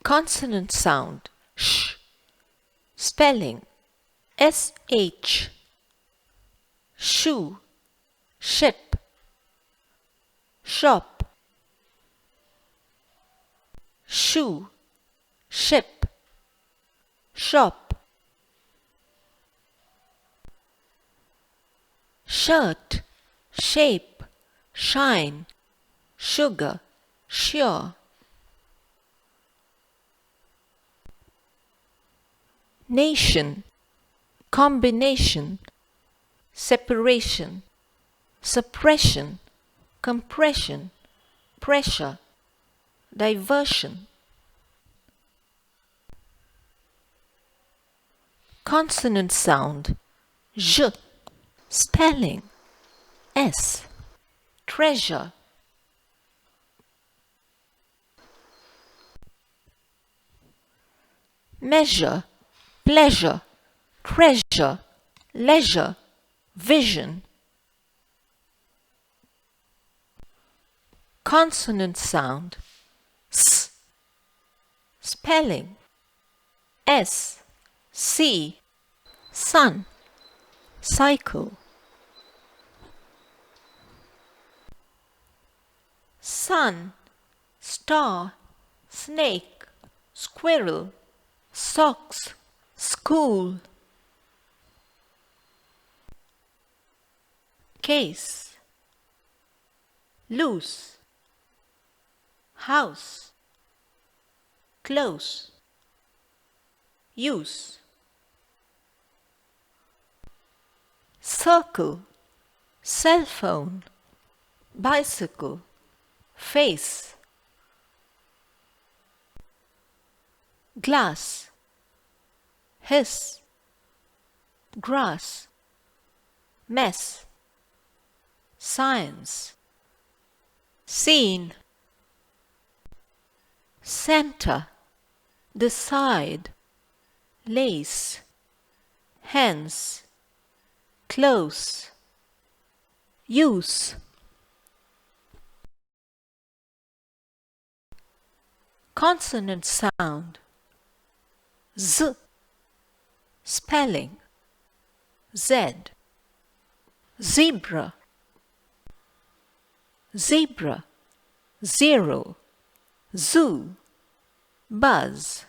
Consonant sound sh. Spelling sh. Shoe, ship, shop. Shoe, ship, shop. Shirt, shape, shine, sugar, sure. Nation, combination, separation, suppression, compression, pressure, diversion. Consonant sound j. Spelling s. Treasure. Measure, pleasure, treasure, leisure, vision. Consonant sound s. Spelling s. C. Sun, cycle. Sun, star, snake, squirrel, socks, school. Case, loose, house, close, use. Circle, cell phone, bicycle, face. Glass, hiss, grass, mess, science. Scene, center, decide, lace, hence, close, use. Consonant sound z. Spelling z. Zebra, zebra, zero, zoo, buzz.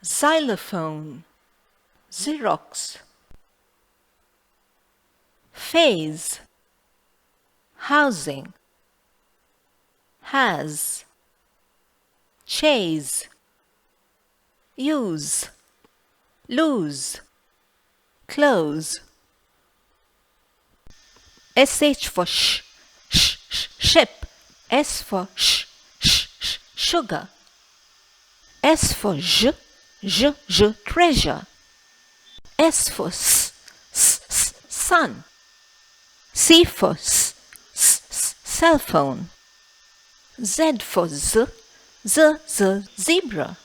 Xylophone, Xerox. Phase, housing, has. Chase, use, lose, close. SH for ship. S for sugar. S for j, treasure. S for sun. C for cell phone. Z for zebra.